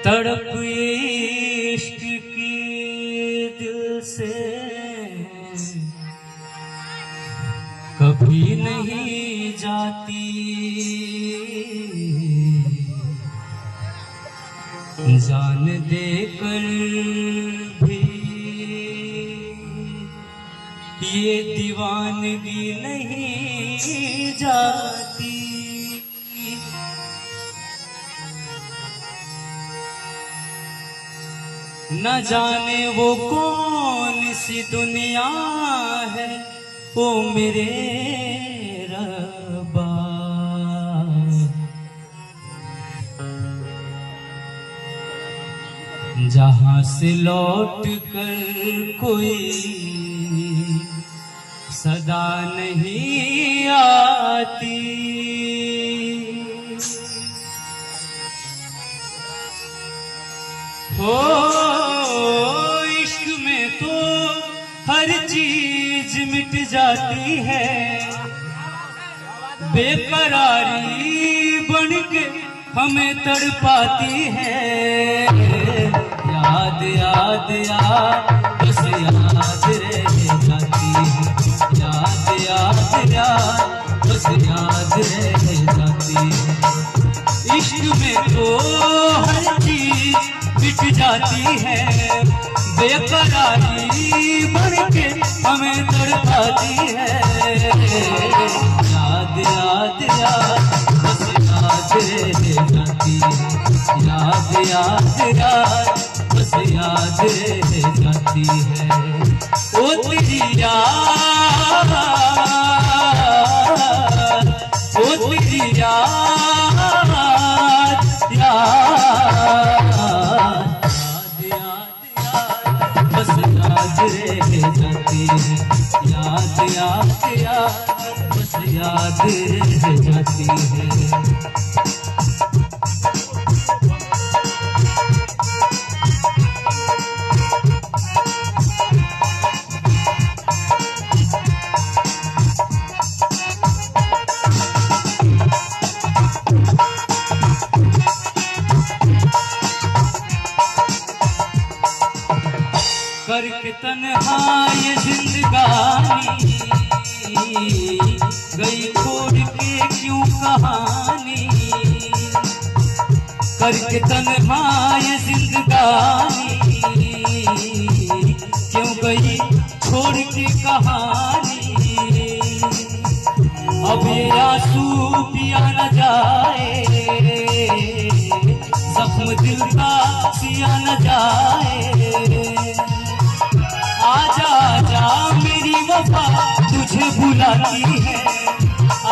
तड़प इश्क की दिल से कभी नहीं जाती, जान देकर भी ये दीवानगी नहीं जाती। न जाने वो कौन सी दुनिया है ओ मेरे रब्बा, जहां से लौट कर कोई सदा नहीं आती। हो इश्क में तो हर चीज मिट जाती है, बेकरारी बन के हमें तड़पाती है। याद याद याद बस याद रह जाती है, याद याद याद बस याद रह जाती है। इश्क में तो हर चीज मिट जाती है, बेकरारी बन के हमें तड़पाती है। याद याद याद बस याद रह जाती है, याद याद याद बस याद रह जाती है। ओ तेरी याद, ओ तेरी याद बस याद रह जाती है, याद याद याद बस याद रह जाती है। करके तन्हा ये जिंदगानी गई छोड़ के क्यों कहानी, करके तन्हा ये जिंदगानी क्यों गई छोड़ के कहानी। अब ये आंसू पिया न जाए, जख्म दिल का सिया न जाए। आजा आजा मेरी वफा तुझे बुलाती है,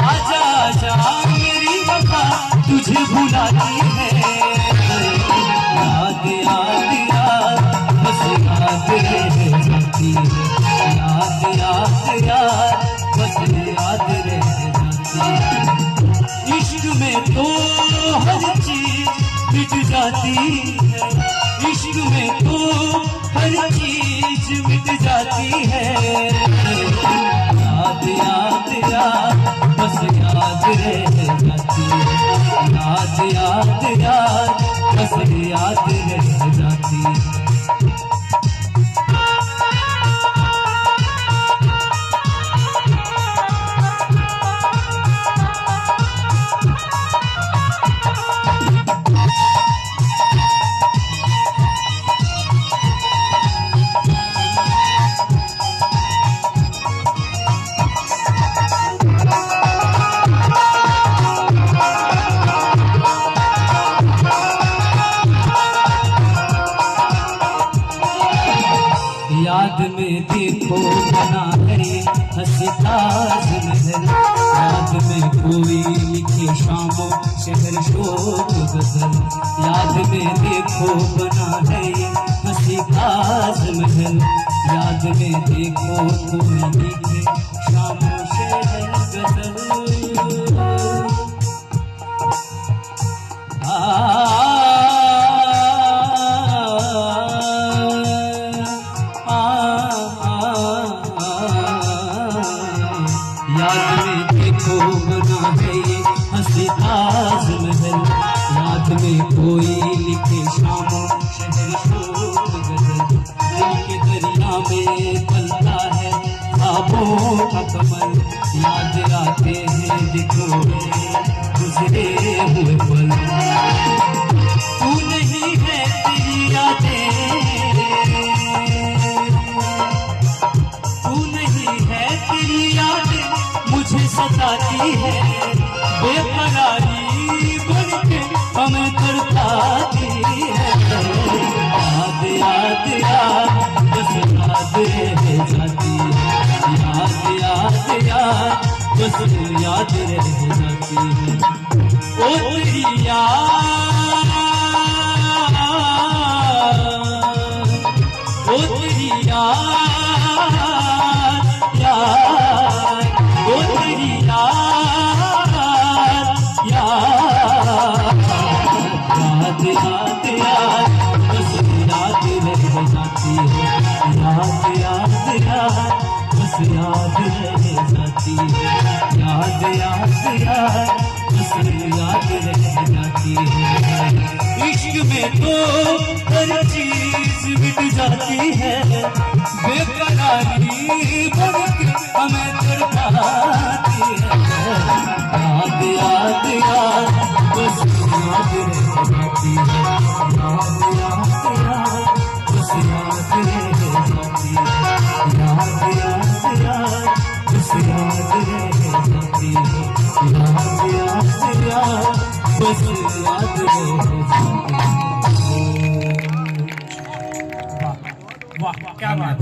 आजा आजा मेरी वफा तुझे बुलाती है। याद याद याद बस याद रह जाती है, याद याद याद बस याद रह जाती है। इश्क में तो हर चीज मिट जाती है, इश्क में तो हर चीज मिट जाती है। याद याद याद बस याद रह जाती है, याद याद याद बस याद रह जाती है। याद में देखो बना है हंसी ताजमहल, याद में कोई लिखे शामों शहर शोक गजल। याद में देखो बना है हंसी ताजमहल, याद में देखो कोई लिखे शामों शहर गजल। याद में देखो बना है ये हंसी ताजमहल, याद में कोई लिखे शाम कमल याद आते हैं देखो गुजरे हुए पल। तू नहीं है तेरी यादें, तू नहीं है तेरी यादें मुझे सताती है, बेकरारी बनके हमें तड़पाती है। याद याद याद बस याद रह जाती है, याद याद याद बस याद रह जाती है। ओ तेरी याद, ओ तेरी याद याद, ओ तेरी याद याद, याद याद याद बस याद रह जाती है, याद याद याद बस याद रह जाती है, याद याद याद बस याद रह जाती है। इश्क में तो हर चीज मिट जाती है, बेकरारी बनके हमें तड़पाती है। याद याद याद बस याद रह जाती है, याद याद याद बस याद रह जाती है, याद याद याद बस याद रह जाती है, याद याद याद बस याद रह जाती है। वाह वाह क्या बात है।